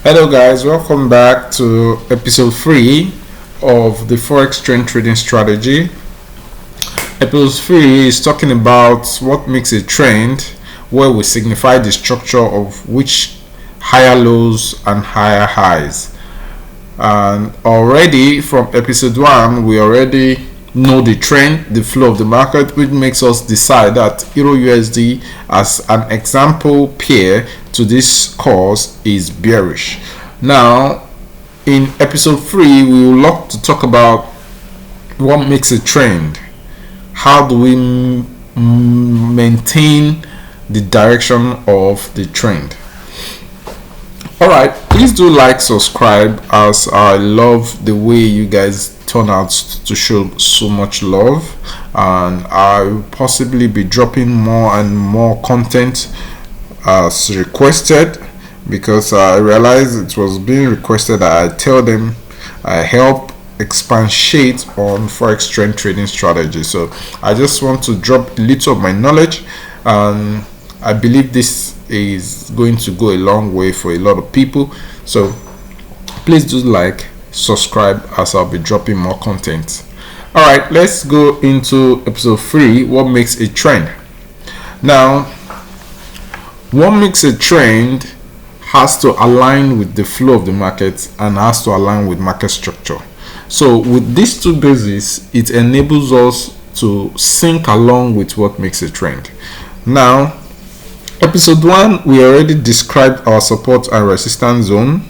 Hello guys, welcome back to episode 3 of the Forex trend trading strategy. Episode 3 is talking about what makes a trend, where we signify the structure of which higher lows and higher highs. And already from episode 1 we already know the trend, the flow of the market, which makes us decide that Euro USD as an example pair to this course is bearish. Now in episode 3 we will look to talk about what makes a trend, how do we maintain the direction of the trend. Alright, please do like, subscribe, as I love the way you guys turn out to show so much love, and I will possibly be dropping more and more content as requested, because I realized it was being requested that I tell them I help expatiate on Forex trend trading strategy. So I just want to drop a little of my knowledge, and I believe this is going to go a long way for a lot of people. So please do like, subscribe, as I'll be dropping more content. All right, let's go into episode 3, what makes a trend. Now, what makes a trend has to align with the flow of the market and has to align with market structure. So with these two bases, it enables us to sync along with what makes a trend. Now, episode 1 we already described our support and resistance zone.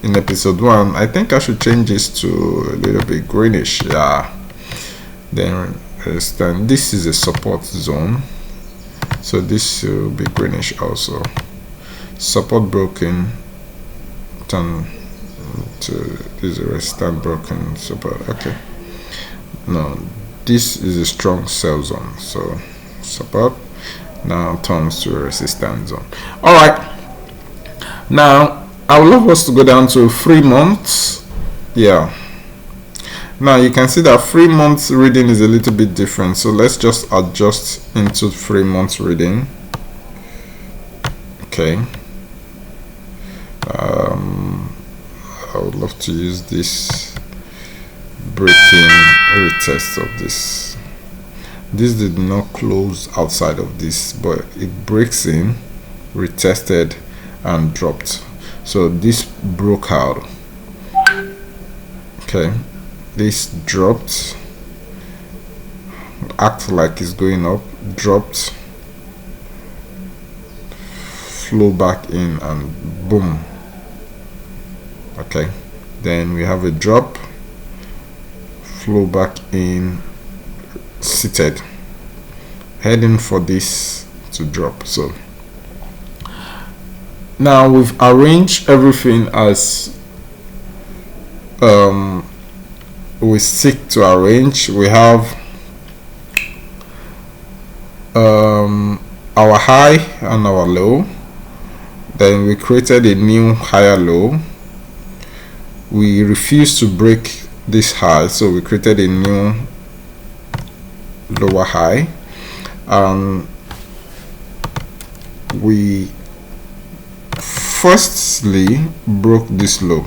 In episode 1, I think I should change this to a little bit greenish. Yeah, then resistance, this is a support zone, so this will be greenish also. Support broken, turn to this is a resistance broken, support. Okay, no, this is a strong sell zone, so support now turns to a resistance zone. All right, now I would love us to go down to 3 months. Yeah, now you can see that 3 months reading is a little bit different, so let's just adjust into 3 months reading. Okay, I would love to use this breaking retest of this. This did not close outside of this, but it breaks in, retested, and dropped. So this broke out. Okay, this dropped, act like it's going up, dropped, flow back in, and boom. Okay, then we have a drop, flow back in, seated, heading for this to drop. So now we've arranged everything as we seek to arrange. We have our high and our low, then we created a new higher low. We refused to break this high, so we created a new lower high, and we firstly broke this low.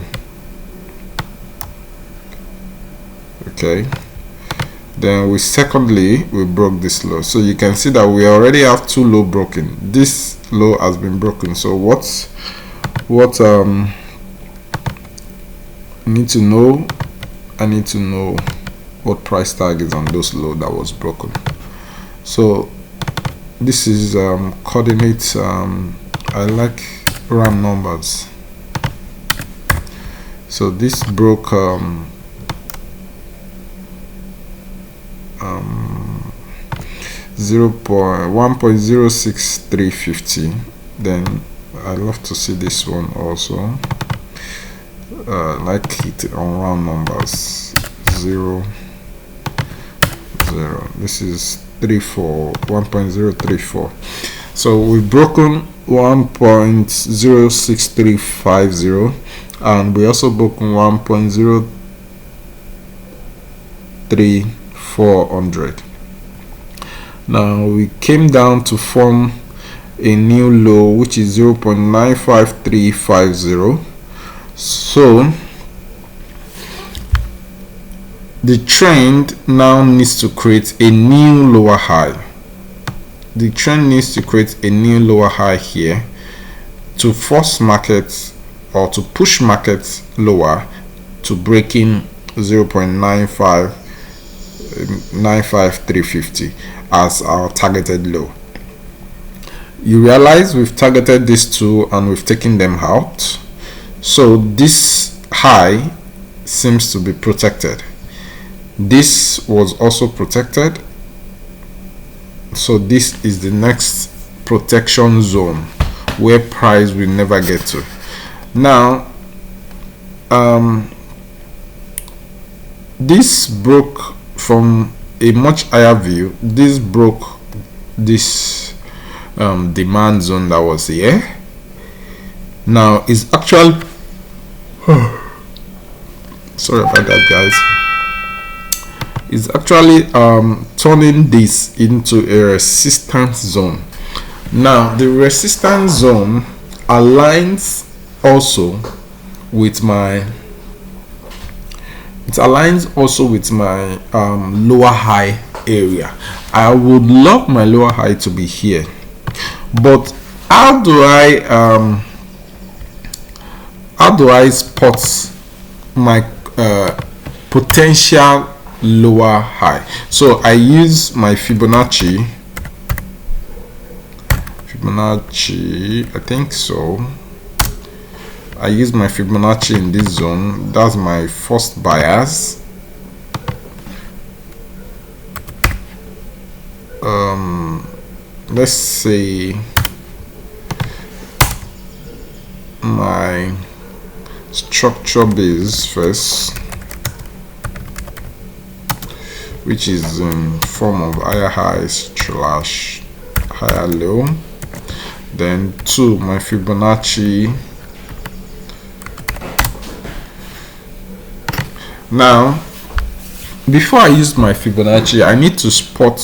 Okay, then we broke this low. So you can see that we already have 2 low broken. This low has been broken. So what I need to know what price tag is on those low that was broken. So this is coordinates. I like round numbers. So this broke 1.06350. Then I love to see this one also. Like it on round numbers. 0, 0. This is 1.034. So we've broken 1.06350, and we also broken 1.03400. Now we came down to form a new low, which is 0.95350. So the trend now needs to create a new lower high. The trend needs to create a new lower high here to force markets, or to push markets lower to breaking 0.95350 as our targeted low. You realize we've targeted these two and we've taken them out, so this high seems to be protected. This was also protected, so this is the next protection zone where price will never get to. Now this broke from a much higher view. This broke this demand zone that was here. Now is actually sorry about that, guys. Is actually turning this into a resistance zone. Now the resistance zone aligns also with my lower high area. I would love my lower high to be here, but how do I spot my potential lower high? So I use my Fibonacci, I think so. I use my Fibonacci in this zone. That's my first bias. Let's say my structure base first, which is in form of higher high slash higher low. Then 2, my Fibonacci. Now before I use my Fibonacci, I need to spot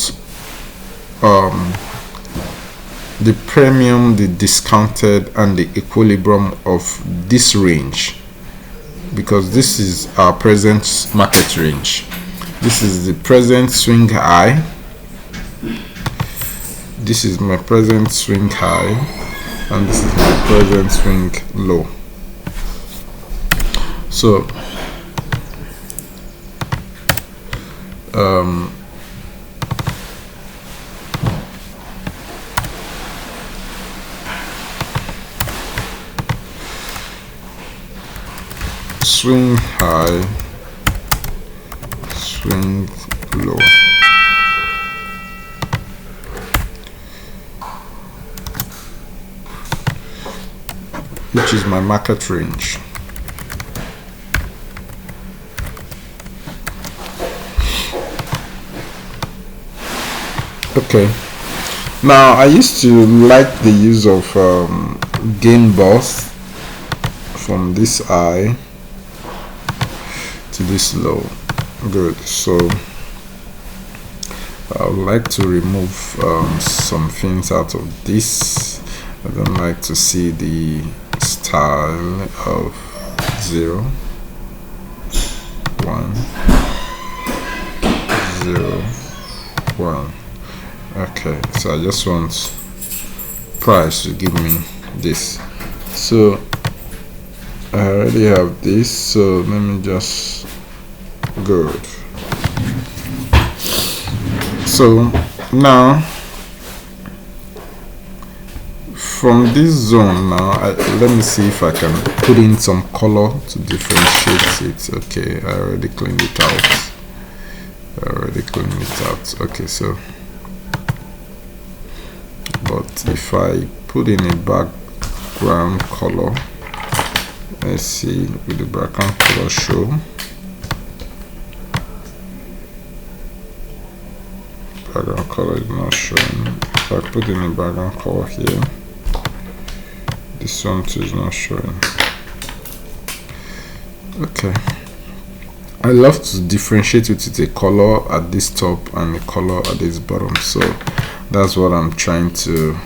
the premium, the discounted, and the equilibrium of this range, because this is our present market range. This is the present swing high. This is my present swing high, and this is my present swing low. So swing high, swing low. Which is my market range. Okay, now I used to like the use of gain burst from this high to this low. Good. So I would like to remove some things out of this. I don't like to see the style of 0, 1, 0, 1. Okay, so I just want price to give me this. So I already have this, so let me just good. So now from this zone, now let me see if I can put in some color to differentiate it. Okay, I already cleaned it out. Okay, so but if I put in a background color, let's see, with the background color show, background color is not showing. If I put in a background color here, this one too is not showing. Okay, I love to differentiate it with a color at this top and a color at this bottom, so that's what I'm trying to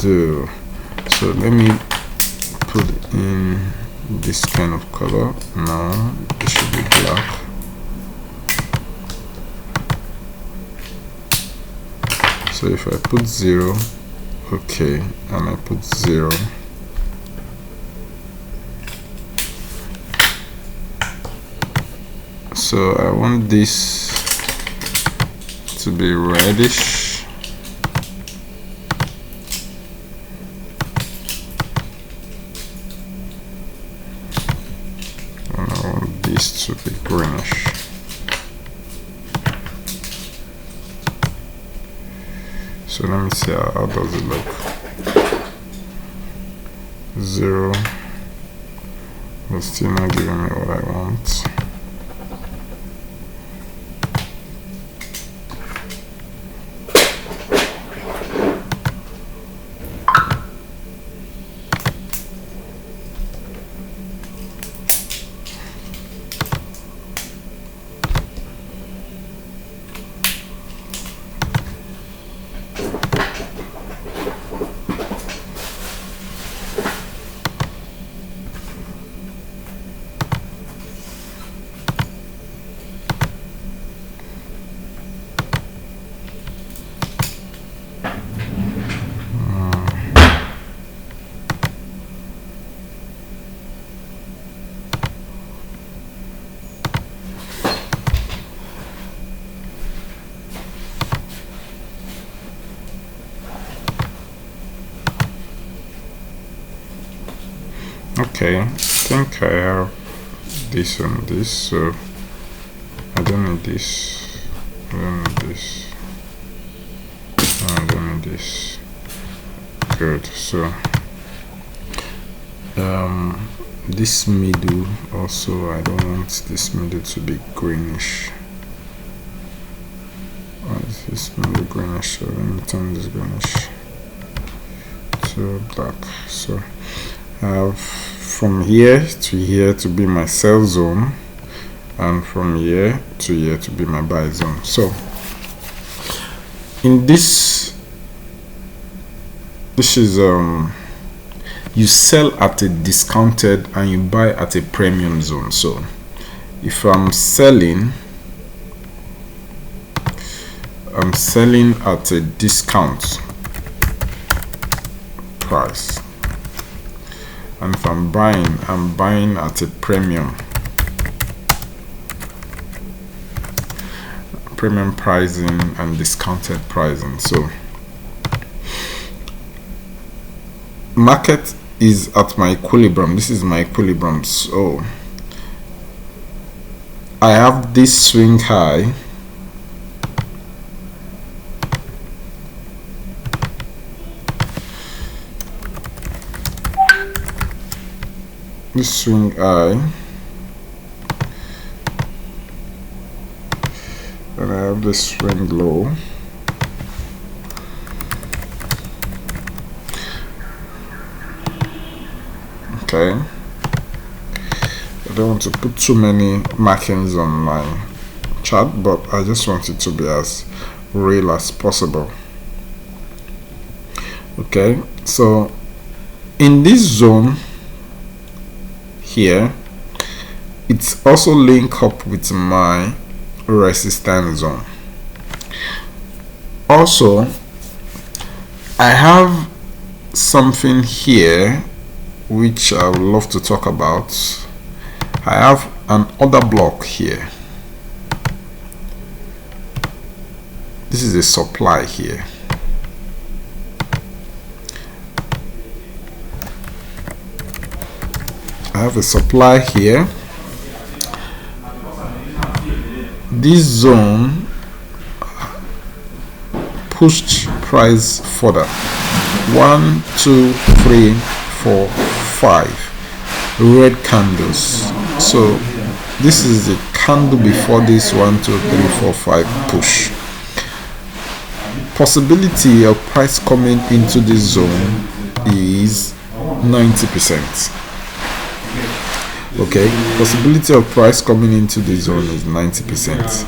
do. So let me put in this kind of color. Now it should be black. So if I put 0, okay, and I put 0, so I want this to be reddish, and I want this to be greenish. So let me see how does it look. 0, but still not giving me what I want. Okay, I think I have this and this, so I don't need this, I don't need this, I don't need this. Good. So this middle also, I don't want this middle to be greenish. Why is this middle greenish? So let me turn this greenish to black. So I have from here to be my sell zone, and from here to here to be my buy zone. So in this is you sell at a discounted and you buy at a premium zone. So if I'm selling at a discount price, and if I'm buying at a premium pricing and discounted pricing. So market is at my equilibrium. This is my equilibrium. So I have this swing high, this swing high, and I have this swing low. Okay, I don't want to put too many markings on my chart, but I just want it to be as real as possible. Okay, so in this zone here, it's also linked up with my resistance zone. Also, I have something here which I would love to talk about. I have an order block here. This is a supply here. I have a supply here. This zone pushed price further. 1, 2, 3, 4, 5 red candles. So this is the candle before this 1, 2, 3, 4, 5 push. Possibility of price coming into this zone is 90%. Okay, possibility of price coming into the zone is 90%.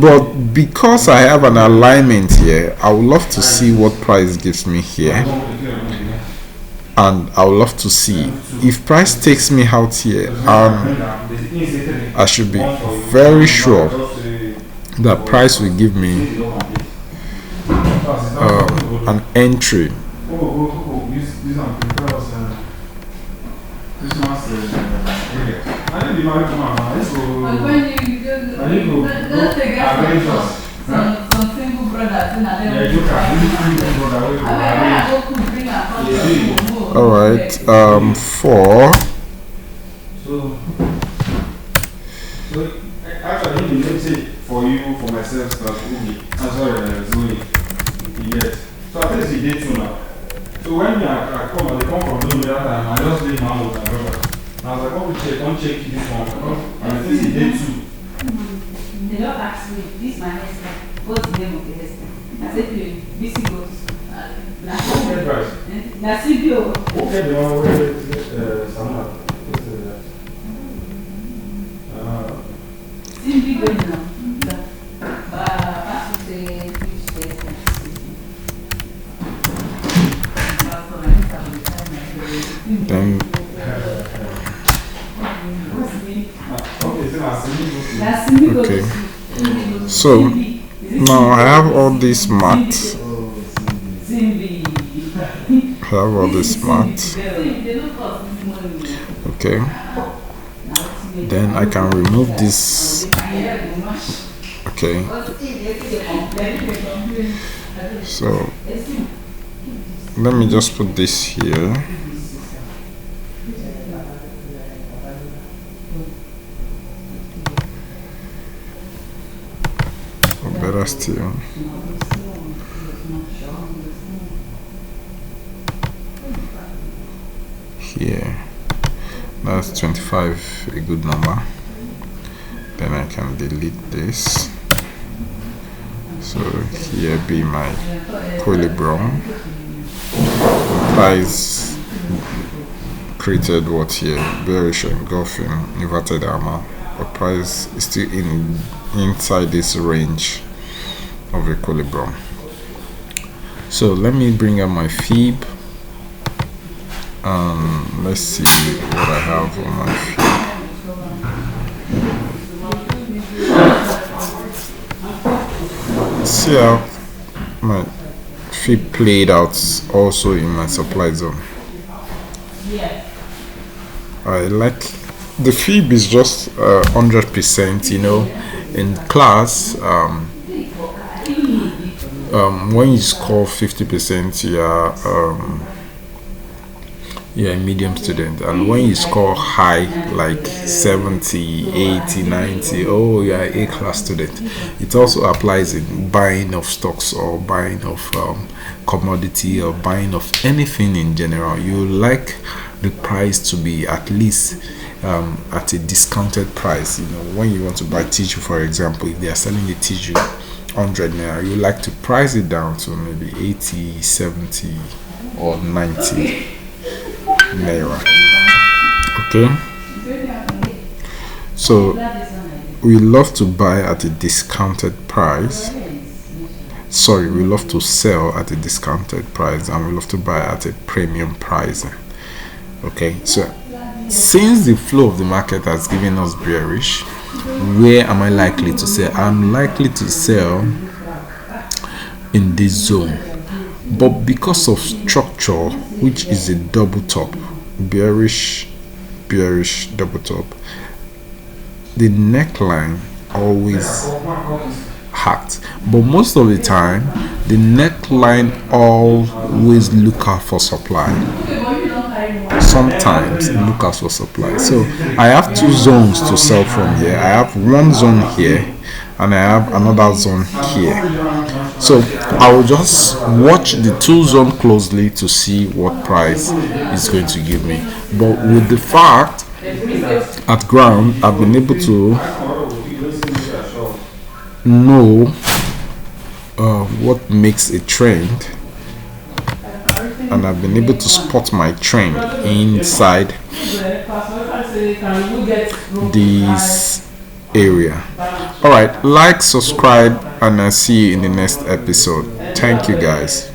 but because I have an alignment here, I would love to see what price gives me here, and I would love to see if price takes me out here. I should be very sure that price will give me an entry. All right, for actually, let me say for you, for myself, Zoe, yes. So I think it's day 2 now. So when I come, they come from Zoe that time, I just leave my with my brother. And I was like, don't check this one. And I think it's day 2. They don't ask me, this is my hairstyle. What's the name of the hairstyle? I said to him, this goes. That's CPO. Okay, the one where Samar. Simply going now. then okay, so now I have all these mats. Okay, then I can remove this. Okay, so let me just put this here. Or better still, here. That's 25, a good number. Then I can delete this. So here be my equilibrium. Price created what here? Bearish engulfing inverted hammer. But price is still inside this range of equilibrium. So let me bring up my fib. Let's see what I have on my fib. See how my fib played out also in my supply zone. I like the fib is just 100%, you know. In class, when you score 50%, you're a medium student, and when you score high like 70, 80, 90, oh, you're an A-class student. It also applies in buying of stocks or buying of commodity or buying of anything in general. You like the price to be at least at a discounted price. You know, when you want to buy tissue, for example, if they are selling the tissue 100 naira, you like to price it down to maybe 80, 70 or 90 naira. Okay, so we love to buy at a discounted price. Sorry, we love to sell at a discounted price, and we love to buy at a premium price. Okay, so since the flow of the market has given us bearish, where am I likely to sell? I'm likely to sell in this zone, but because of structure, which is a double top, bearish double top, the neckline always hacked, but most of the time the neckline always look out for supply. Sometimes look out for supply. So I have two zones to sell from here. I have one zone here and I have another zone here. So I will just watch the two zones closely to see what price is going to give me. But with the fact at ground, I've been able to know what makes a trend, and I've been able to spot my trend inside this area. All right, like, subscribe, and I'll see you in the next episode. Thank you guys.